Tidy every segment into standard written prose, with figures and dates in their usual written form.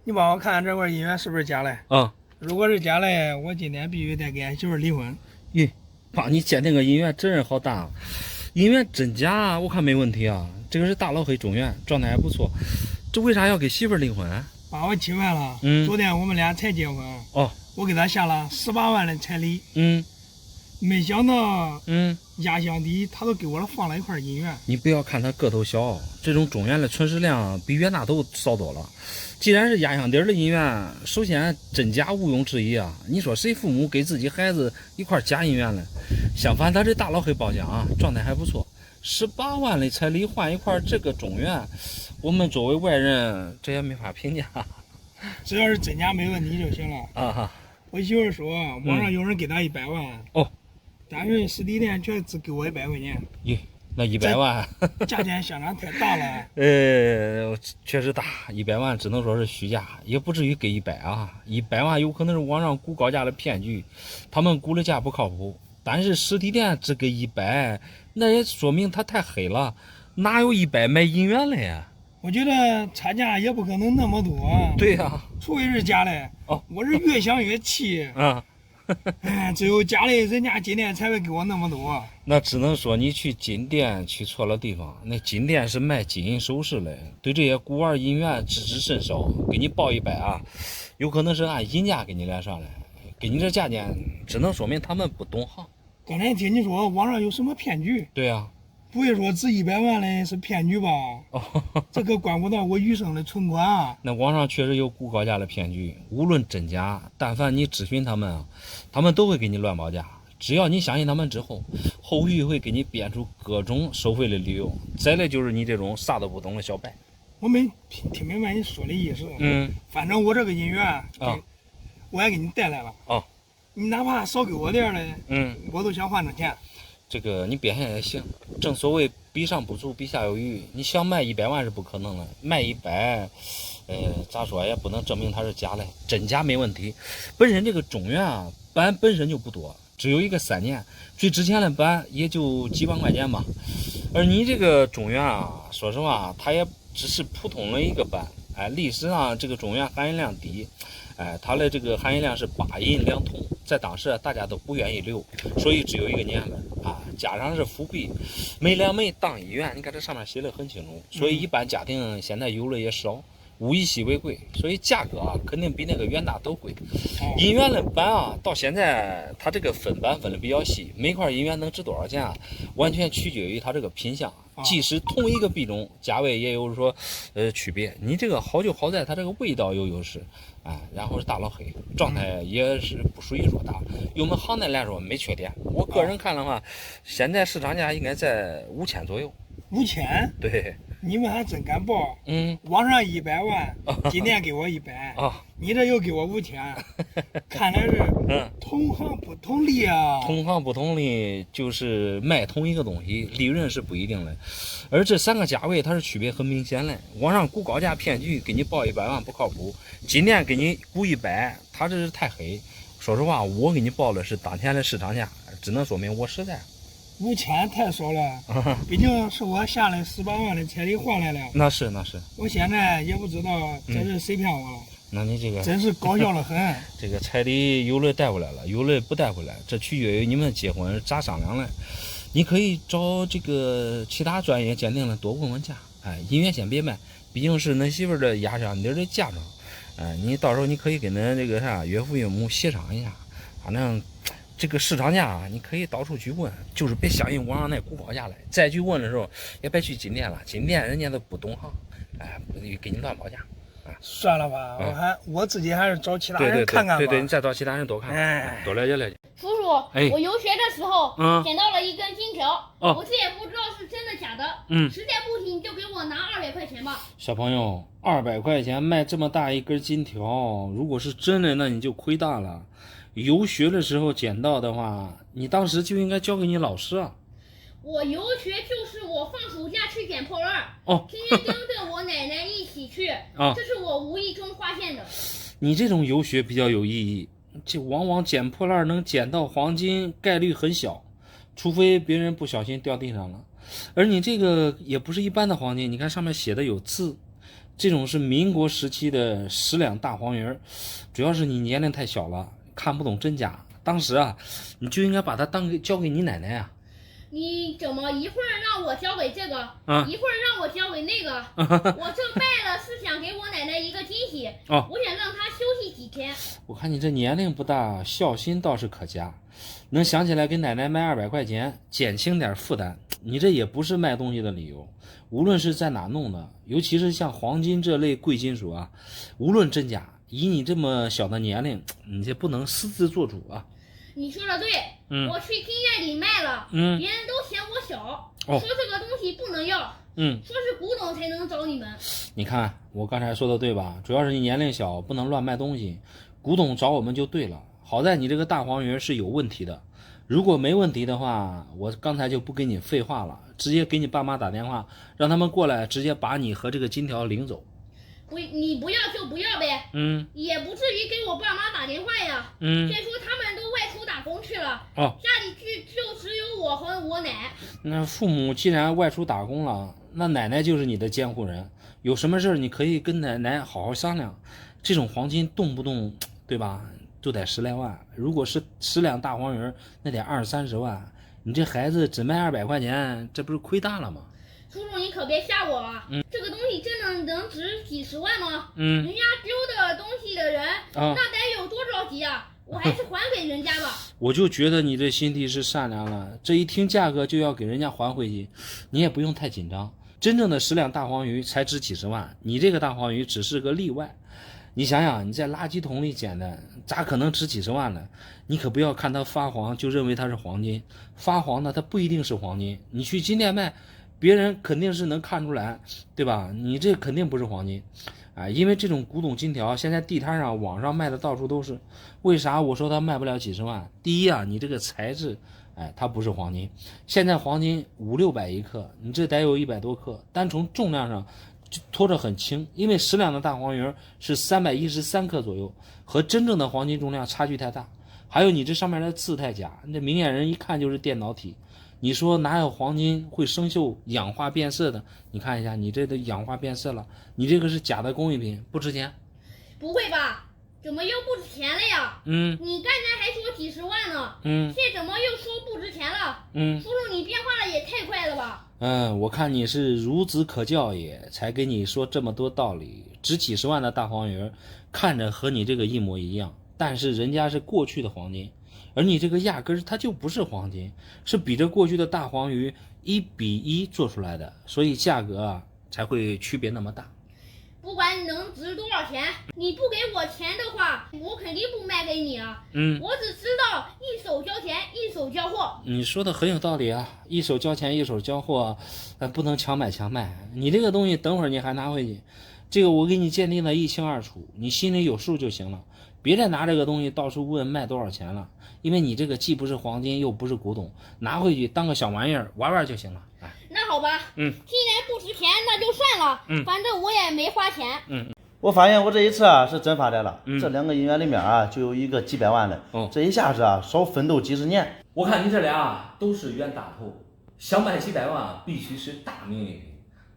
你帮我看看这块姻缘是不是假的？啊，如果是假的，我今天必须得跟俺媳妇离婚。咦，帮你鉴定个姻缘责任好大啊！姻缘真假我看没问题啊，这个是大老黑中原，状态还不错。这为啥要跟媳妇离婚？把我气坏了。嗯昨天我们俩才结婚，哦，我给他下了18万的彩礼，嗯没想到压箱底他都给我放了一块姻缘。你不要看他个头小，这种中原的存世量比袁大头少多了。既然是压箱底的姻缘，首先真假毋庸置疑啊！你说谁父母给自己孩子一块假姻缘了？相反，他这大老黑包厢啊，状态还不错。18万的彩礼换一块这个中原，我们作为外人这也没法评价。只要是真假没问题就行了。啊哈！我媳妇说网上有人给她100万，哦，但是实体店却只给我100块钱。咦，那100万，价钱相差太大了。确实大，100万只能说是虚假，也不至于给100啊。100万有可能是网上估高价的骗局，他们估的价不靠谱。但是实体店只给100，那也说明他太黑了，哪有100买姻缘了呀？我觉得差价也不可能那么多。对呀，除非是假的。哦，我是越想越气。啊，哎，只有假的，人家金店才会给我那么多。那只能说你去金店去错了地方。那金店是卖金银首饰的，对这些古玩姻缘知之甚少，给你报100啊，有可能是按银价给你来上来，给你这价钱，只能说明他们不懂行。刚才听你说网上有什么骗局？对呀，不会说值100万的是骗局吧？哦，这可关乎到我余生的存款啊！那网上确实有估高价的骗局，无论真假，但凡你咨询他们啊，他们都会给你乱报价。只要你相信他们之后，后续会给你编出各种收费的理由。再来就是你这种啥都不懂的小白。我没听明白你说的意思。反正我这个姻缘啊，我也给你带来了。哦，你哪怕少给我点儿的，我都想换成钱。这个你变现也行，正所谓比上不足，比下有余。你想卖100万是不可能的，卖100，咋说也不能证明它是假的，真假没问题。本身这个中原啊，板本身就不多，只有一个3年，最值钱的板也就几万块钱吧。而你这个中原啊，说实话，它也只是普通的一个板，历史上这个中原含银量低。它的这个含银量是8银2铜，在当时大家都不愿意留，所以只有一个年份啊，加上是辅币，每2枚当1元，你看这上面写的很清楚，所以一般家庭现在有的也少，物以稀为贵，所以价格啊肯定比那个元大都贵。银元的板啊，到现在它这个分板分的比较细，每块银元能值多少钱啊，完全取决于它这个品相。即使同一个币种，价位也有说区别。你这个好就好在它这个味道有优势，然后是大老黑，状态也是不属于说大。用我们行内来说没缺点。我个人看的话，现在市场价应该在5000左右。5000？对。你们还真敢报？网上100万，今天给我100，你这又给我5000，看来是同行不同利啊。同行不同利，就是卖同一个东西，利润是不一定的。而这3个价位它是区别很明显的。网上估高价骗局，给你报100万不靠谱；今天给你估100，它这是太黑。说实话，我给你报的是当前的市场价，只能说明我实在。5000太少了，毕竟是我下来18万的彩礼换来了。那是。我现在也不知道这是谁骗我了。那你这个真是搞笑的很。这个彩礼有的带回来了，有的不带回来，这取决于你们结婚咋商量的。你可以找这个其他专业鉴定的多问问价。姻缘先别卖，毕竟是恁媳妇的压箱底的嫁妆。你到时候你可以跟恁这个岳父岳母协商一下，反正。这个市场价啊，你可以到处去问，就是别相信网上那估高价来。再去问的时候，也别去金店了，金店人家都不懂行，给你乱报价。算了吧，我自己还是找其他人看看吧。对，你再找其他人多看看，多了解了解。叔叔，我游学的时候捡到了一根金条，我这也不知道是真的假的。实在不行就给我拿200块钱吧。小朋友，200块钱卖这么大一根金条，如果是真的，那你就亏大了。游学的时候捡到的话，你当时就应该交给你老师啊。我游学就是我放暑假去捡破烂，天天跟着我奶奶一起去，这是我无意中发现的。你这种游学比较有意义，这往往捡破烂能捡到黄金概率很小，除非别人不小心掉地上了。而你这个也不是一般的黄金，你看上面写的有字，这种是民国时期的10两大黄鱼，主要是你年龄太小了，看不懂真假。当时啊，你就应该把它交给你奶奶啊。你怎么一会儿让我交给这个，一会儿让我交给那个？我这卖了是想给我奶奶一个惊喜，我想让她休息几天。我看你这年龄不大，孝心倒是可嘉，能想起来给奶奶卖200块钱，减轻点负担。你这也不是卖东西的理由，无论是在哪弄的，尤其是像黄金这类贵金属啊，无论真假，以你这么小的年龄，你这不能私自做主啊。你说的对，我去厅院里卖了，别人都嫌我小，说这个东西不能要，说是古董才能找你们。你看我刚才说的对吧？主要是你年龄小，不能乱卖东西，古董找我们就对了。好在你这个大黄鱼是有问题的，如果没问题的话，我刚才就不跟你废话了，直接给你爸妈打电话，让他们过来直接把你和这个金条领走。你不要就不要呗，也不至于给我爸妈打电话呀。再说他们都外出打工去了，家里就只有我和我奶。那父母既然外出打工了，那奶奶就是你的监护人，有什么事你可以跟奶奶好好商量。这种黄金动不动，对吧，就得10来万，如果是10两大黄鱼，那得20-30万，你这孩子只卖200块钱，这不是亏大了吗？叔叔，你可别吓我啊！这个东西真的能值几十万吗？人家丢的东西的人，那得有多着急啊！我还是还给人家吧。我就觉得你这心地是善良了，这一听价格就要给人家还回去，你也不用太紧张。真正的10两大黄鱼才值几十万，你这个大黄鱼只是个例外。你想想，你在垃圾桶里捡的，咋可能值几十万呢？你可不要看它发黄就认为它是黄金，发黄的它不一定是黄金。你去金店卖，别人肯定是能看出来，对吧？你这肯定不是黄金，因为这种古董金条现在地摊上、网上卖的到处都是。为啥我说它卖不了几十万？第一啊，你这个材质，它不是黄金。现在黄金500-600一克，你这得有100多克，单从重量上就拖着很轻，因为10两的大黄鱼是313克左右，和真正的黄金重量差距太大。还有你这上面的字太假，这明眼人一看就是电脑体。你说哪有黄金会生锈、氧化变色的？你看一下，你这都氧化变色了，你这个是假的工艺品，不值钱。不会吧？怎么又不值钱了呀？你刚才还说几十万呢，现在怎么又说不值钱了？叔叔，你变化的也太快了吧？我看你是孺子可教也，才给你说这么多道理。值几十万的大黄鱼，看着和你这个一模一样，但是人家是过去的黄金。而你这个压根儿它就不是黄金，是比着过去的大黄鱼1:1做出来的，所以价格才会区别那么大。不管能值多少钱，你不给我钱的话，我肯定不卖给你啊。我只知道一手交钱一手交货。你说的很有道理啊，一手交钱一手交货，不能强买强卖。你这个东西等会儿你还拿回去，这个我给你鉴定的一清二楚，你心里有数就行了。别再拿这个东西到处问卖多少钱了，因为你这个既不是黄金又不是古董，拿回去当个小玩意儿玩玩就行了。那好吧，既然不值钱那就算了，反正我也没花钱。我发现我这一次是真发财了，这2个银元里面就有一个几百万的，这一下是少奋斗几十年。我看你这俩都是冤大头，想买几百万必须是大名一品，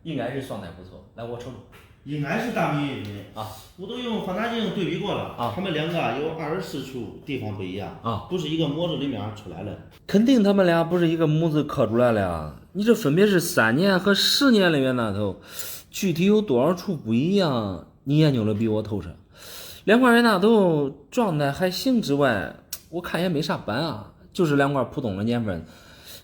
应该是算得不错。来，我瞅瞅。应该是大名一品啊！我都用放大镜对比过了啊，他们2个有24处地方不一样啊，不是一个模子里面出来的。肯定他们俩不是一个模子刻出来的呀！你这分别是3年和10年的冤大头，具体有多少处不一样？你研究的比我透彻。2块冤大头状态还行之外，我看也没啥斑啊，就是2块普通的年份。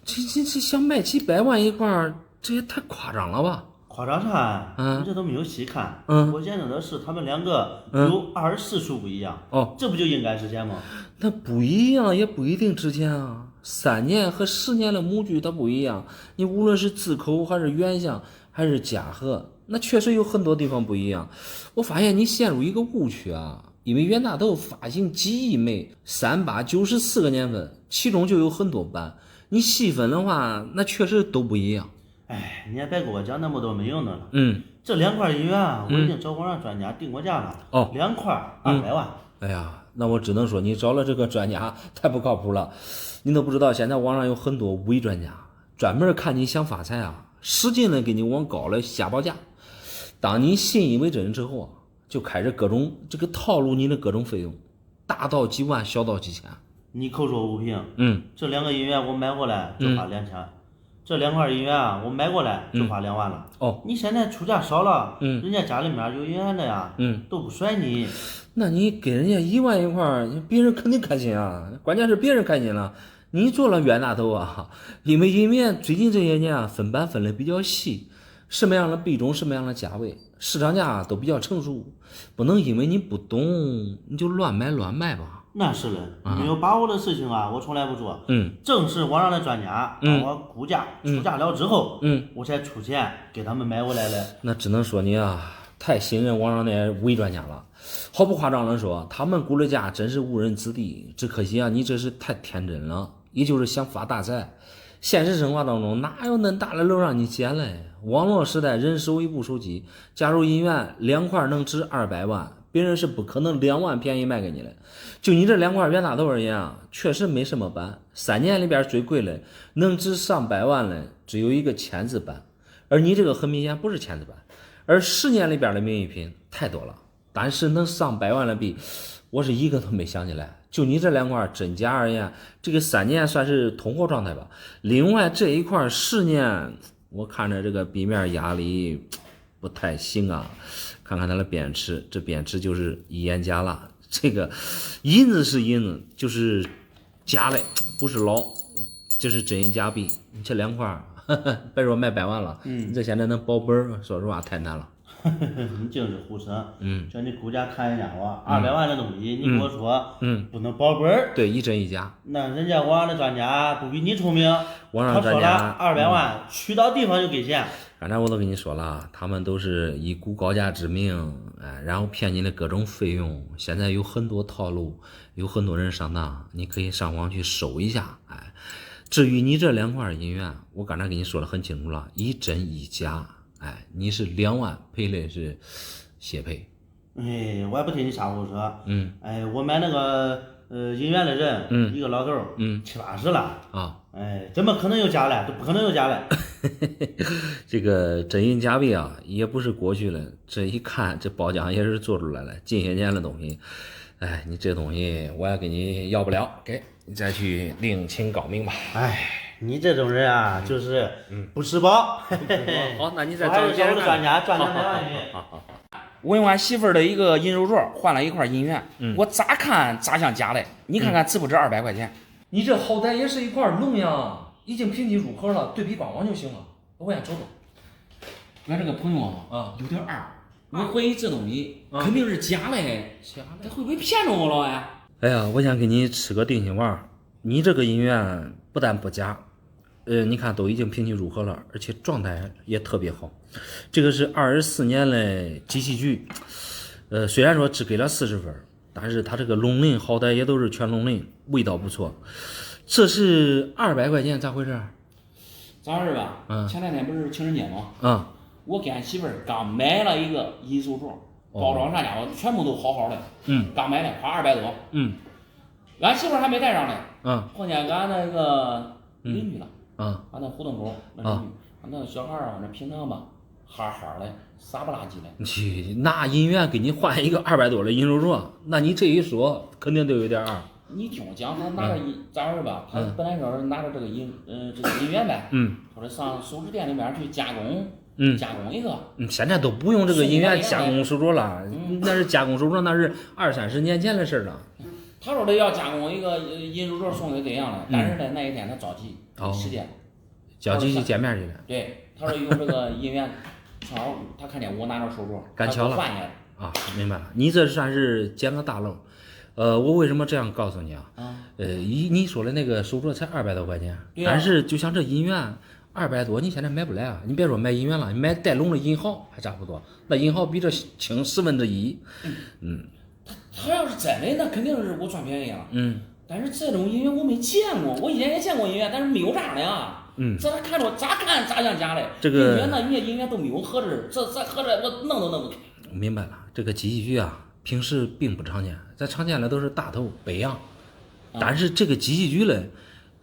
这想卖几百万一块，这也太夸张了吧！夸张啥？你这都没有细看。我见着的是他们2个有24处不一样。这不就应该值钱吗？那不一样也不一定值钱啊。3年和10年的模具它不一样，你无论是字口还是原像还是假合，那确实有很多地方不一样。我发现你陷入一个误区啊，因为冤大头发行几亿枚，3894个年份，其中就有很多版，你细分的话，那确实都不一样。你也别给我讲那么多没用的了。这2块银元我已经找网上专家定过价了。2块200万。哎呀，那我只能说你找了这个专家太不靠谱了。你都不知道现在网上有很多伪专家，专门看你想发财啊，使劲的给你往高了瞎报价。当你信以为真之后，就开始各种这个套路你的各种费用，大到几万，小到几千。你口说无凭。这2个银元我买过来就花2000，这2块银元啊，我买过来就花2万了。你现在出价少了，人家家里面有银元的呀，都不甩你。那你给人家1万一块，别人肯定开心啊。关键是别人开心了，你做了冤大头啊。因为银元最近这些年啊，分班分的比较细，什么样的币种，什么样的价位，市场价都比较成熟，不能因为你不懂你就乱买乱卖吧。那是的，没有把握的事情啊，我从来不做。正是网上的专家帮我估价出价了之后，我才出钱给他们买回来的。那只能说你啊，太信任网上那些伪专家了。毫不夸张的说，他们估的价真是误人子弟。只可惜啊，你这是太天真了，也就是想发大财。现实生活当中哪有那大的楼让你捡嘞？网络时代人手一部手机，假如银元2块能值200万，别人是不可能2万便宜卖给你的。就你这2块冤大头而言啊，确实没什么版。3年里边最贵的能值上百万的只有一个签字版，而你这个很明显不是签字版。而10年里边的名誉品太多了，但是能上百万的币，我是一个都没想起来。就你这2块真假而言，这个3年算是通货状态吧。另外这一块10年，我看着这个币面压力不太行啊。看看它的贬值，这贬值就是一眼假了。这个银子是银子，就是假的，不是老，这是真银假币。你这2块，别说卖100万了，你这现在能保本，说实话太难了。你净是胡扯。叫你估价看人家话，200万的东西，你跟我说，不能保本。对，一真一假。那人家网上的专家不比你聪明，网上专家他说了200万，去到地方就给钱。刚才我都跟你说了，他们都是以估高价之名，然后骗你的各种费用。现在有很多套路，有很多人上当，你可以上网去搜一下。至于你这2块银元，我刚才跟你说的很清楚了，一真一假。你是2万赔的是血赔。我也不听你瞎胡说。我买那个银元的人，一个老头，70、80了啊。怎么可能有假嘞？都不可能有假嘞。这个真银假币啊，也不是过去了，这一看这包浆也是做出来了，近些年的东西。你这东西我也给你要不了，给你再去另请高明吧。你这种人啊，就是不吃饱。好，那你再找别人专家赚200万元。我用俺媳妇儿的一个银手镯换了一块银元，我咋看咋像假的，你看看值不值200块钱？你这好歹也是一块龙呀，已经平级入盒了，对比官网就行了。我先瞅瞅。俺这个朋友啊，有点二，我怀疑这东西肯定是假的，他会不会骗着我了呀？哎呀，我想给你吃个定心丸，你这个银元不但不假，你看都已经平级入盒了，而且状态也特别好。这个是24年的机器局，虽然说只给了40分，但是它这个龙鳞好歹也都是全龙鳞，味道不错。这是200块钱，咋回事？咋回事吧？前2天不是情人节吗？我给俺媳妇儿刚买了一个银手镯，包装啥家伙全部都好好的，刚买的花200多，俺媳妇儿还没带上呢，碰见俺那个邻居了，俺那胡同口那邻居，俺那小孩啊，那平常吧，哈哈的，傻不拉几的。去拿银元给你换一个200多的银手镯，那你这一说，肯定都有点二。你听我讲，他拿着咋回事吧？他本来说是拿着这个这个银元呗，说是上首饰店里面去加工。加工一个，现在都不用这个银元加工手镯了，那是加工手镯，那是20-30年前的事了。他说的要加工一个银手镯送给对象了，但是呢那一天他着急时间，着急去见面去了。对，他说用这个银元，正好他看见我拿着手镯，赶巧了换下来啊，明白了，你这算是捡个大漏。我为什么这样告诉你啊？你说的那个手镯才200多块钱，但是就像这银元。200多，你现在买不来啊！你别说买银元了，你买带龙的银毫还差不多，那银毫比这轻1/10。他要是真的，那肯定是我赚便宜了。但是这种银元我没见过，我以前也见过银元，但是没有这样的啊。这看着咋看咋像假的。这个银元呢，人家银元都没有合着，这合着我弄都弄不开。明白了，这个机器局啊，平时并不常见，咱常见的都是大头北洋，但是这个机器局呢，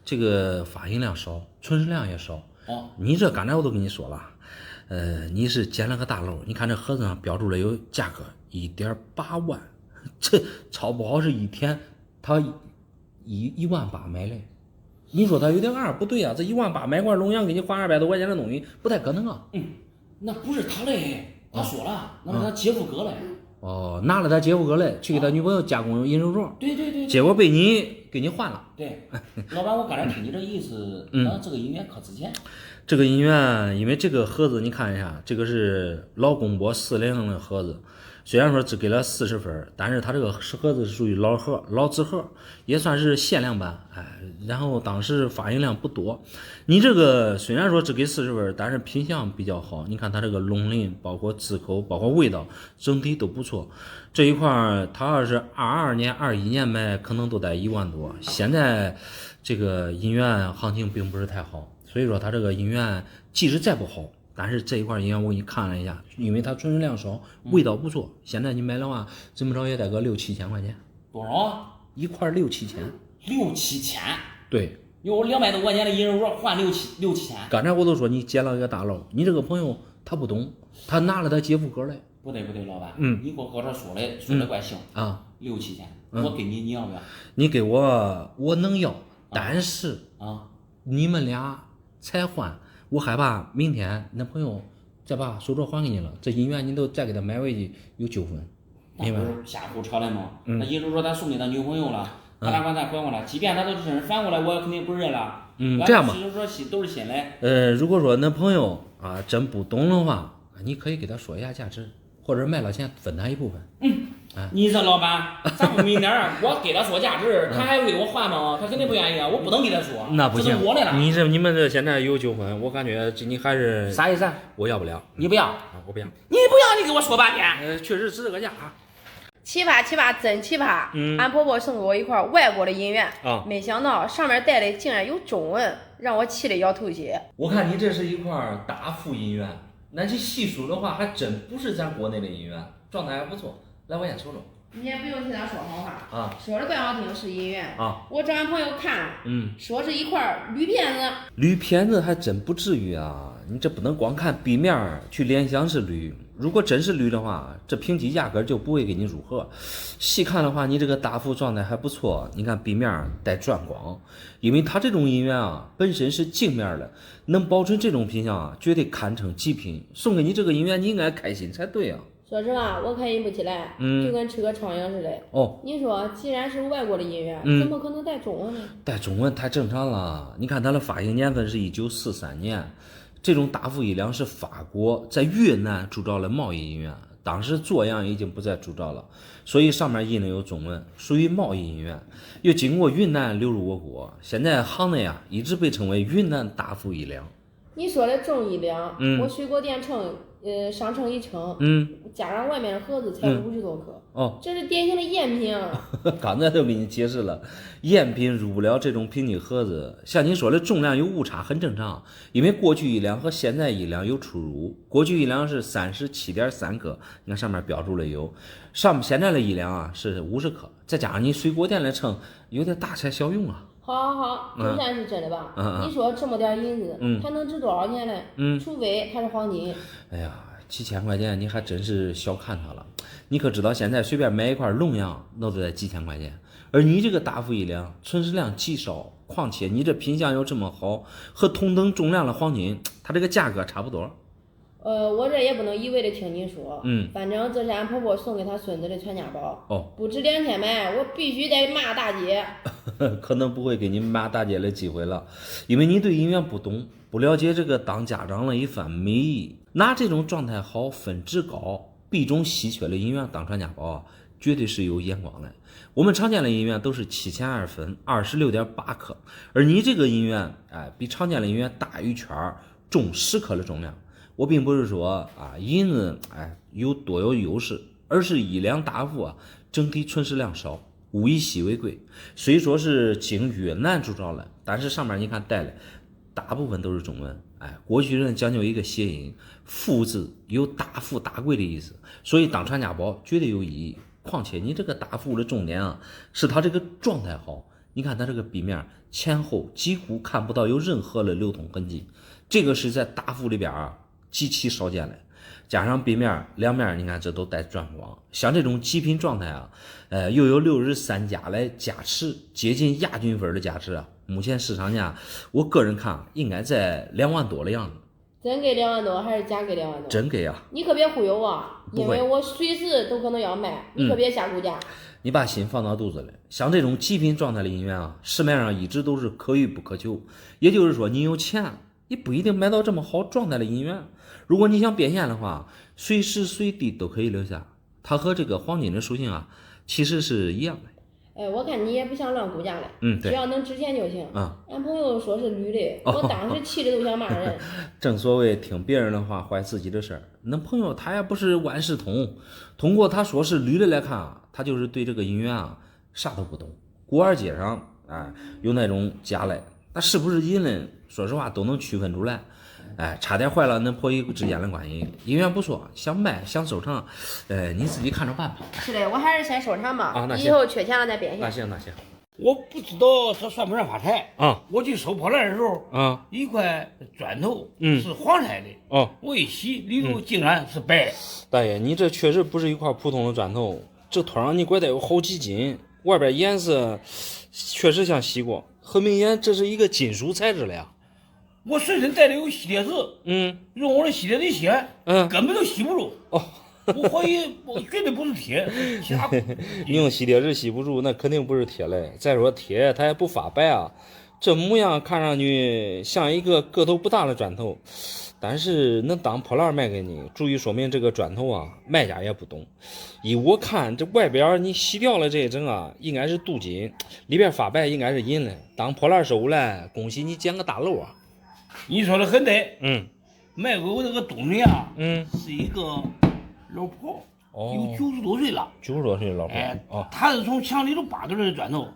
这个发行量少，存世量也少。你这刚才我都跟你说了，你是捡了个大漏，你看这盒子上标注了有价格1.8万，这超不好是一天他1.8万买嘞。你说他有点二不对啊，这1.8万买块龙阳给你花200多块钱的东西，不太可能啊。那不是他嘞，他说了，那是他姐夫哥嘞。拿了他姐夫哥嘞，去给他女朋友加工银手镯。对。结果被你给你换了。对，老板，我刚才听你这意思，那这个银元可值钱？这个银元，因为这个盒子你看一下，这个是老公波40的盒子。虽然说只给了40分，但是它这个盒子是属于老纸盒，也算是限量版。然后当时发行量不多。你这个虽然说只给40分，但是品相比较好。你看它这个龙鳞，包括字口，包括味道，整体都不错。这一块它要是22年、21年卖，可能都得1万多。现在这个银元行情并不是太好，所以说它这个银元即使再不好，但是这一块银元我给你看了一下，因为它存水量少，味道不错。现在你买的话，怎么着也得个6-7千块钱。多少啊？一块6-7千。6-7千？对。有200多块钱的银手镯换6-7千。刚才我都说你捡了一个大漏，你这个朋友他不懂，他拿了他姐夫哥来。不对，老板，你给我搁这说的怪行啊，6-7千，我给你要不要？你给我能要，但是你们俩才换，我害怕明天那朋友再把手镯还给你了，这银元你都再给他买回去有纠纷，明白？瞎胡扯的嘛。那银手镯他送给他女朋友了，他哪管再还我了，即便他都真反过来，我肯定不认了。这样吧，都是新的。如果说那朋友真不懂的话，你可以给他说一下价值，或者卖了钱分他一部分。你这老板咋不明点儿？我给他说价值，他还为我还吗？他肯定不愿意啊！我不能给他说，那不行，我的了。你们这现在有纠纷，我感觉你还是啥意思？我要不了，你不要，我不要，你不要，你给我说半天。确实值这个价啊。奇葩，真奇葩！俺婆婆送给我一块外国的银元，没想到上面带的竟然有中文，让我气得要吐血。我看你这是一块大幅银元，那你细数的话，还真不是咱国内的银元，状态还不错。来，我先瞅瞅。你也不用替他说好话说的怪好听是银元我找俺朋友看，说是一块铝片子。铝片子还真不至于啊，你这不能光看壁面去联想是铝。如果真是铝的话，这评级压根就不会给你入盒。细看的话，你这个大幅状态还不错。你看壁面带转光，因为它这种银元本身是镜面的，能保存这种品相绝对堪称极品。送给你这个银元，你应该开心才对啊。说实话，我开心不起来，就跟吃个疮疡似的。你说，既然是外国的银元，怎么可能带中文呢？带中文太正常了。你看它的发行年份是1943年。这种大幅1两是法国在越南铸造了贸易银元，当时做样已经不再铸造了，所以上面印的有中文，属于贸易银元，又经过云南流入我国，现在行内一直被称为云南大幅1两。你说的重1两，我水果店称，商城一称，加上外面的盒子才50多克，这是典型的赝品啊！刚才都给你解释了，赝品入不了这种评级盒子。像你说的重量有误差很正常，因为过去1两和现在1两有出入。过去1两是37.3克，你看上面标注了有，现在的1两是50克，再加上你水果店来称，有点大材小用啊。好，就算是真的吧。你说这么点银子，它能值多少钱呢？除非它是黄金。哎呀，几千块钱你还真是小看它了。你可知道现在随便买一块龙阳，那都得几千块钱。而你这个大幅1两，存世量极少，况且你这品相又这么好，和同等重量的黄金，它这个价格差不多。我这也不能一味的听你说，反正这是俺婆婆送给她孙子的传家宝，不值2000买，我必须得骂大姐。可能不会给你骂大姐的机会了，因为你对银元不懂，不了解这个当家长的一番美意。拿这种状态好、分值高、币种稀缺的银元当传家宝绝对是有眼光的。我们常见的银元都是7002分，26.8克，而你这个银元，比常见的银元大1圈，重10克的重量。我并不是说银子有优势，而是1两大幅整体存世量少，物以稀为贵。虽说是经越南铸造了，但是上面你看带了大部分都是中文。过去人讲究一个谐音，富字有大富大贵的意思，所以当传家宝绝对有意义。况且你这个大幅的重点是它这个状态好。你看它这个壁面前后几乎看不到有任何的流通痕迹，这个是在大幅里边极其少见了。加上背面两面你看这都带钻光，像这种极品状态啊，又有63家来加持，接近亚军分的加持啊。目前市场价，我个人看应该在2万多的样子。真给2万多还是假给2万多？真给啊！你可别忽悠我，因为我随时都可能要卖，你可别下估价。你把心放到肚子里，像这种极品状态的银元啊，市面上一直都是可遇不可求。也就是说，你有钱，你不一定买到这么好状态的银元。如果你想变现的话，随时随地都可以留下。它和这个黄金的属性啊，其实是一样的。我看你也不想乱估价了，对，只要能值钱就行。俺朋友说是绿的，我当时气的都想骂人。正所谓听别人的话坏自己的事儿，那朋友他也不是万事通，通过他说是绿的来看啊，他就是对这个银元啊啥都不懂。古玩街上有那种假的，那是不是银的，说实话都能区分出来。差点坏了恁婆姨之间的关系。银元不错，想卖想收藏，你自己看着办吧。是的，我还是先收藏吧。那以后缺钱了再变现。那行。我不知道这算不算发财啊？我去收破烂的时候一块砖头是黄色的我一洗里头竟然是白的。大爷，你这确实不是一块普通的砖头，这托上你拐带有好几斤，外边颜色确实像洗过，很明显这是一个金属材质的呀。我随身带的有吸铁石，用我的吸铁石吸，根本都吸不住。我怀疑我绝对不是铁，其他你用吸铁石吸不住，那肯定不是铁嘞。再说铁它也不发白啊，这模样看上去像一个个头不大的砖头，但是能当破烂卖给你，足以说明这个砖头啊，卖家也不懂。依我看，这外边你洗掉了这一整啊，应该是镀金，里边发白应该是银嘞。当破烂收来，恭喜你捡个大漏啊！你说的很对，卖给我这个东西啊，是一个老婆，有90多岁了，90多岁的老婆，他是从墙里头扒出来的砖头，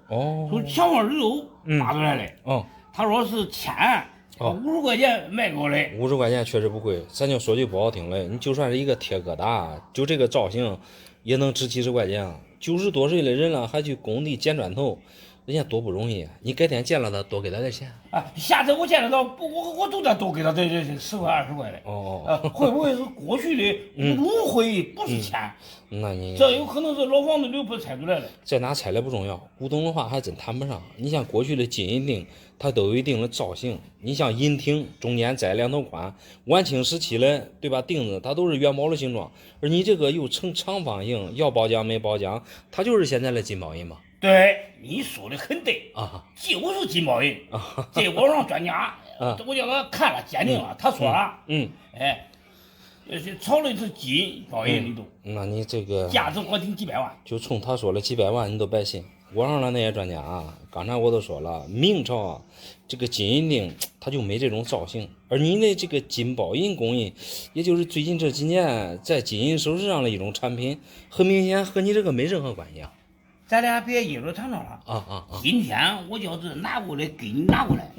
从墙缝里头扒出来的，他说是50块钱卖给我的，50块钱确实不贵，咱就说句不好听的，你就算是一个铁疙瘩，就这个造型也能值几十块钱，90多岁的人了还去工地捡砖头。人家多不容易，你改天见了他，多给他点钱下次我见了他，我都得多给他这10块20块的。会不会是过去的误会，不是钱？那你这有可能是老房子里不拆出来的。在哪拆来不重要，古董的话还真谈不上。你像过去的金银锭，它都有一定的造型。你像银锭中间摘2头宽，晚清时期的对吧？锭子它都是元宝的形状，而你这个又呈长方形，要包浆没包浆，它就是现在的金宝银嘛。对，你说的很对就是金宝银这网上专家我叫他看了鉴定了，他说了炒的是金宝银里头，那你这个价值我听几百万，就冲他说了几百万你都白信。网上的那些专家刚才我都说了，明朝这个金银锭它就没这种造型，而你的这个金宝银工艺，也就是最近这几年在金银首饰上的一种产品，很明显和你这个没任何关系咱俩别掖着藏着了今天我就是拿过来给你拿过来，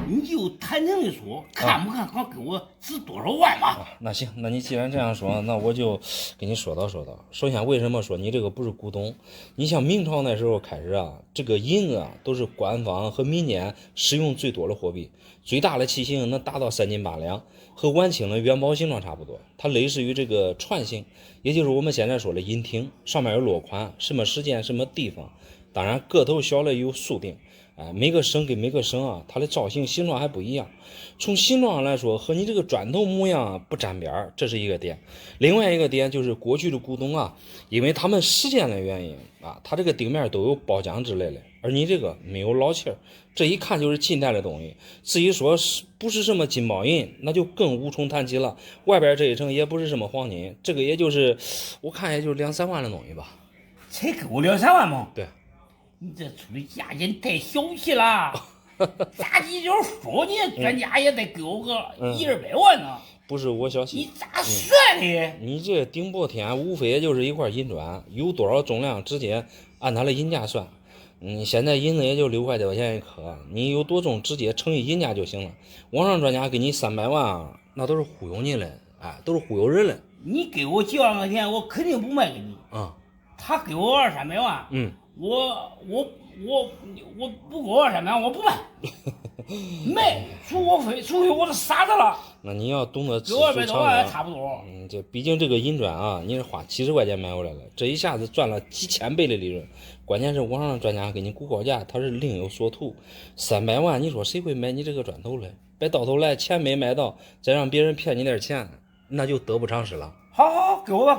你就坦诚的说，看不看好给我值多少万嘛？那行，那你既然这样说，那我就给你说道。首先，为什么说你这个不是古董？你像明朝那时候开始这个银子都是官方和民间使用最多的货币，最大的器型能达到3斤8两，和晚清的元宝形状差不多。它类似于这个船形，也就是我们现在说的银锭，上面有落款，什么时间什么地方，当然个头小了有塑定。每个省跟每个省它的造型形状还不一样。从形状上来说，和你这个砖头模样不沾边，这是一个点。另外一个点就是过去的古董因为他们时间的原因它这个顶面都有包浆之类的，而你这个没有老气儿，这一看就是近代的东西。至于说不是什么金宝银，那就更无从谈起了。外边这一层也不是什么黄金，这个也就是我看也就是2、3万的东西吧。才给我2、3万吗？对。你这出的价钱太小气了，咋你就说你专家也得给我个100-200万呢？不是我小气，你咋算的？你这顶破天无非也就是一块银砖，有多少重量直接按它的银价算。现在银子也就6块多钱一颗，你有多重直接乘以银价就行了。网上专家给你300万那都是忽悠你了，都是忽悠人了。你给我几万块钱，我肯定不卖给你他给我2300万，我不给我2300万，我不卖，卖除非我是傻子了。那你要懂得给我200多万差不多。这毕竟这个银砖啊，你是花70块钱买回来了，这一下子赚了几千倍的利润。关键是网上专家给你估报价，他是另有所图。300万，你说谁会买你这个砖头嘞？别到头来钱没买到，再让别人骗你点钱，那就得不偿失了。好，给我吧，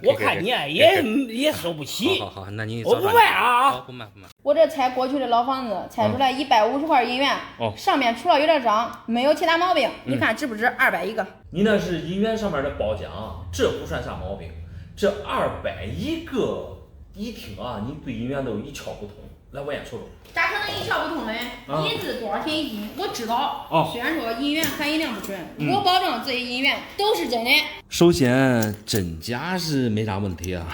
我看你也受不起。好，那你我不卖啊！不卖。我这拆过去的老房子，拆出来150块银元，上面除了有点脏，没有其他毛病。你看值不值？200一个。你那是银元上面的包浆，这不算啥毛病。这200一个，一听啊，你对银元都一窍不通。来，我先说说。咋可能一窍不通呢？银子多少钱一斤？我知道。虽然说银元含银量不准，我保证这些银元都是真的。首先，真假是没啥问题啊，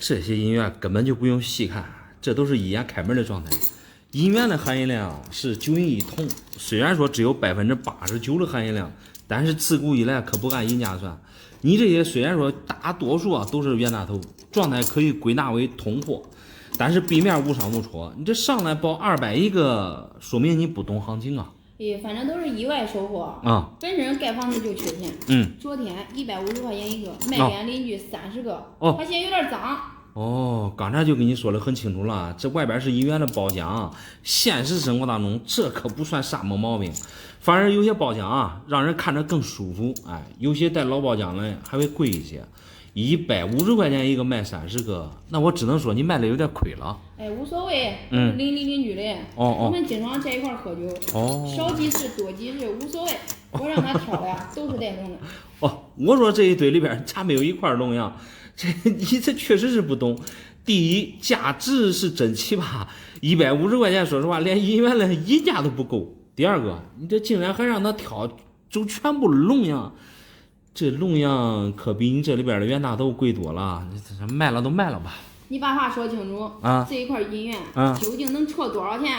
这些银元根本就不用细看，这都是一眼开门的状态。银元的含银量是9银1铜，虽然说只有89%的含银量，但是自古以来可不按银价算。你这些虽然说大多数啊都是冤大头，状态可以归纳为铜货。但是壁面无伤无戳，你这上来报200一个，说明你不懂行情啊。反正都是意外收获啊。本身盖房子就缺钱。昨天150块钱一个，卖给俺邻居30个，他嫌有点脏。刚才就跟你说的很清楚了，这外边是银元的包浆，现实生活当中这可不算啥毛病，反而有些包浆啊，让人看着更舒服。有些带老包浆的还会贵一些。150块钱一个卖30个，那我只能说你卖的有点亏了。无所谓，邻居的。我们经常在一块喝酒。少几十多几十无所谓，我让他挑的呀，都是带龙的。我说这一堆里边咋没有一块龙呀？你这确实是不懂。第一，价值是真奇葩，150块钱，说实话连银元的银价都不够。第二个，你这竟然还让他挑，就全部龙样。这龙样可比你这里边的袁大头贵多了，卖了都卖了吧。你把话说清楚啊！这一块银元究竟能戳多少钱？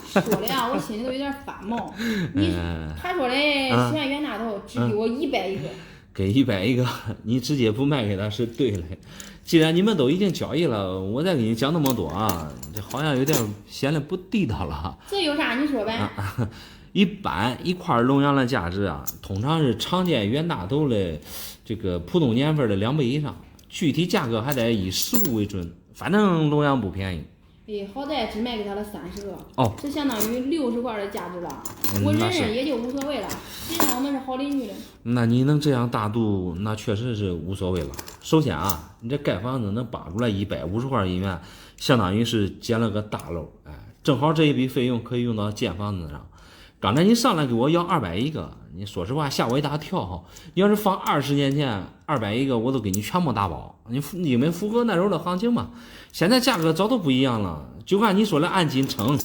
说的呀，我心里都有点发毛。他说的喜欢袁大头，只给我100一个。给100一个，你直接不卖给他是对的。既然你们都已经交易了，我再给你讲那么多啊，这好像有点显得不地道了。这有啥你说呗。一般一块龙阳的价值啊，通常是常见袁大头的这个普通年份的2倍以上，具体价格还得以实物为准。反正龙阳不便宜。好歹只卖给他了30个，这相当于60块的价值了。我忍也就无所谓了，毕竟我们是好邻居的。那你能这样大度，那确实是无所谓了。首先啊，你这盖房子能扒出来150块银元，相当于是捡了个大漏，正好这一笔费用可以用到建房子上。刚才你上来给我要200一个，你说实话吓我一大跳哈！你要是放20年前，200一个我都给你全部打包，因为符合那时候的行情嘛。现在价格早都不一样了，就按你说的按斤称，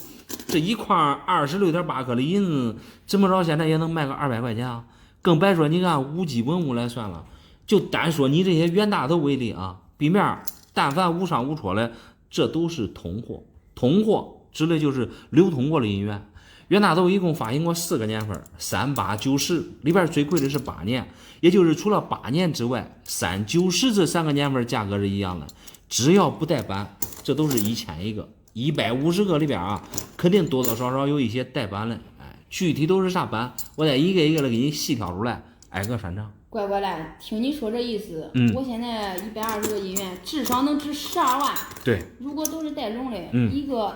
这一块26.8克的银子，怎么着现在也能卖个200块钱啊？更别说你按无机文物来算了，就单说你这些袁大头为例啊，壁面但凡无伤无戳的，这都是铜货。铜货指的就是流通过的银元。袁大头一共发行过4个年份，3、8、9、10，里边最贵的是8年，也就是除了8年之外，3、9、10这3个年份价格是一样的，只要不带版，这都是1000一个。150个里边啊，肯定多多少少有一些带版的，具体都是啥版，我再一个一个的给你细挑出来，挨个算账。乖乖的，听你说这意思，我现在120个银元至少能值12万。对，如果都是带龙的，一个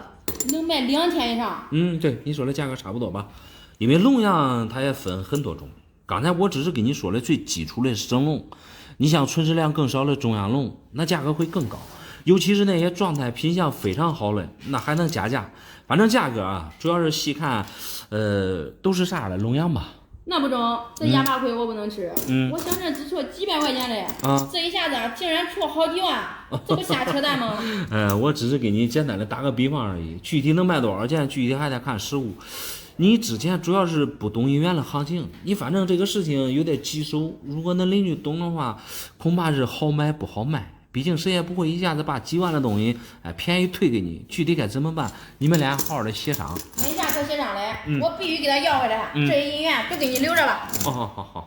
能卖2000以上。对，你说的价格差不多吧？因为龙样它也分很多种，刚才我只是跟你说的最基础的生龙，你像存世量更少的中央龙，那价格会更高，尤其是那些状态品相非常好的，那还能加价。反正价格啊，主要是细看，都是啥的龙样吧。那不中，这哑巴亏我不能吃。我想着只错几百块钱嘞，这一下子竟然错好几万，这不瞎扯淡吗？我只是给你简单的打个比方而已，具体能卖多少钱，具体还得看实物。你之前主要是不懂银元的行情，你反正这个事情有点棘手，如果恁邻居懂的话，恐怕是好买不好卖。毕竟谁也不会一下子把几万的东西便宜退给你，具体该怎么办，你们俩好好的协商。没啥可协商的，我必须给他要回来，这些银元都给你留着了。好。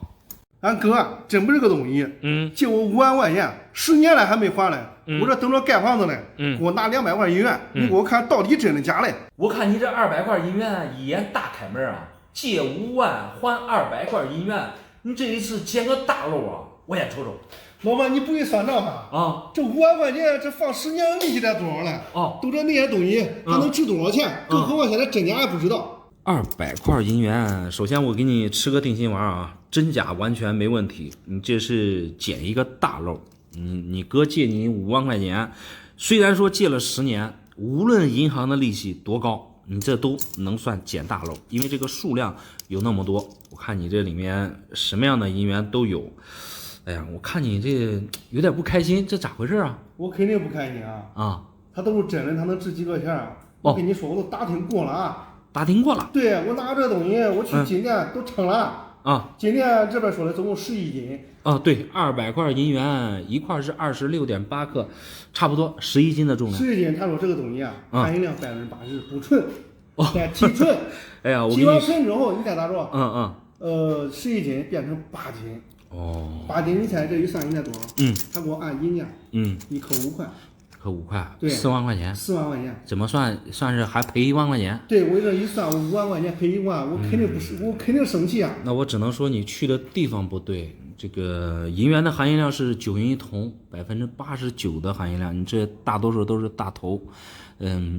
俺哥真不是个东西，借我5万块钱，10年了还没还来，我这等着盖房子呢，给我拿200块银元，你给我看到底真的假的？我看你这200块银元一眼大开门啊，借5万还200块银元，你这一次捡个大漏啊！我先瞅瞅。老板，你不会算账吧？啊，这5万块钱，这放10年利息得多少了？哦，都这那些东西，它能值多少钱？更何况现在真假还不知道。200块银元，首先我给你吃个定心丸啊，真假完全没问题。你这是捡一个大漏，你哥借你5万块钱，虽然说借了10年，无论银行的利息多高，你这都能算捡大漏，因为这个数量有那么多。我看你这里面什么样的银元都有。哎呀，我看你这有点不开心，这咋回事啊？我肯定不开心啊！啊，他都是真的，他能值几个钱？我跟你说，我都打听过了啊。打听过了？对，我拿这东西，我去金店都称了。啊，金店这边说的总共11斤。啊，对，200块银元一块是26.8克，差不多11斤的重量。11斤，他说这个东西啊，含银量80%，不纯，带提纯。哎呀，我提完纯之后，你猜咋着？11斤变成8斤。哦，8斤，你猜这一算应该多少？他给我按银价，你扣5块，扣5块，对，4万块钱，4万块钱，怎么算是还赔1万块钱？对，我这一算，我5万块钱赔1万，我肯定不是，我肯定生气啊。那我只能说你去的地方不对，这个银元的含银量是9银1铜，89%的含银量，你这大多数都是大头，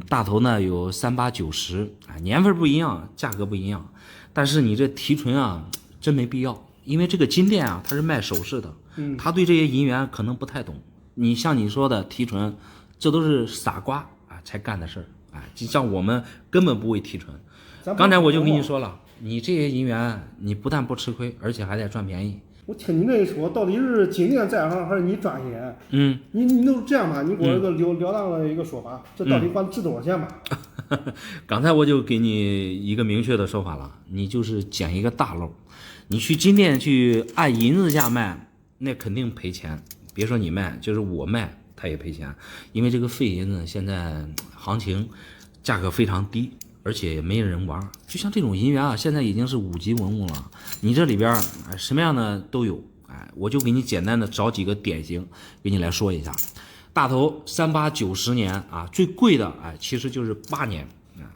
大头呢有38、90，年份不一样，价格不一样，但是你这提纯啊，真没必要。因为这个金店啊，它是卖首饰的，他对这些银元可能不太懂。你像你说的提纯，这都是傻瓜啊才干的事儿，就像我们根本不会提纯。刚才我就跟你说了，你这些银元，你不但不吃亏，而且还得赚便宜。我听你这一说，到底是金店在行还是你赚钱？你都这样吧，你给我一个了当的一个说法，这到底管值多少钱吧？刚才我就给你一个明确的说法了，你就是捡一个大漏。你去金店去按银子价卖，那肯定赔钱。别说你卖，就是我卖，他也赔钱。因为这个废银子现在行情价格非常低，而且也没人玩。就像这种银元啊，现在已经是5级文物了。你这里边什么样的都有，我就给你简单的找几个典型给你来说一下。大头38、90年啊，最贵的其实就是8年啊。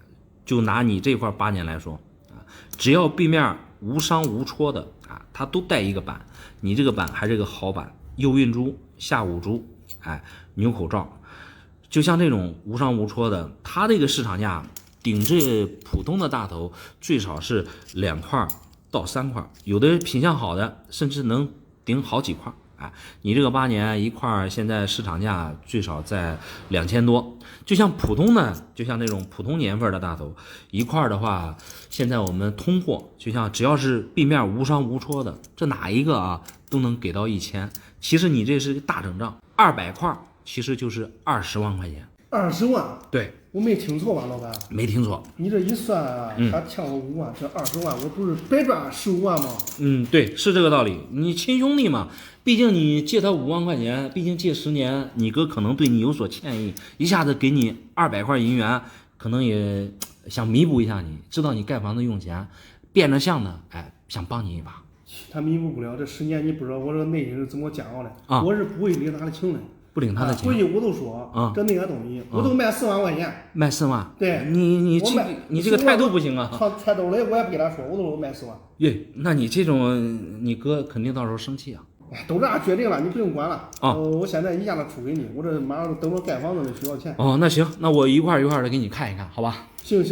就拿你这块8年来说啊，只要壁面无伤无戳的它都带一个板，你这个板还是个好板，右运珠下5珠，纽口罩，就像这种无伤无戳的，它这个市场价顶这普通的大头最少是2块到3块，有的品相好的甚至能顶好几块。你这个8年一块现在市场价最少在2000多，就像普通的，就像那种普通年份的大头一块的话，现在我们通货就像只要是壁面无伤无戳的，这哪一个都能给到1000。其实你这是大整账，200块其实就是20万块钱。20万？对，我没听错吧，老板？没听错。你这一算他欠我5万，这20万我不是白赚15万吗？对，是这个道理。你亲兄弟嘛，毕竟你借他5万块钱，毕竟借10年，你哥可能对你有所歉意，一下子给你200块银元，可能也想弥补一下你，知道你盖房子用钱，变着相的，想帮你一把。他弥补不了，这10年你不知道我这个内心是怎么煎熬的，我是不会领他的情的。不领他的钱，回去我都说这那个东西，我都卖4万块钱，卖4万，对，你这个态度不行啊！揣兜里我也不给他说，我都卖4万。耶，那你这种，你哥肯定到时候生气啊！都这样决定了，你不用管了。我现在一下子出给你，我这马上等我盖房子就需要钱。那行，那我一块一块的给你看一看，好吧？行。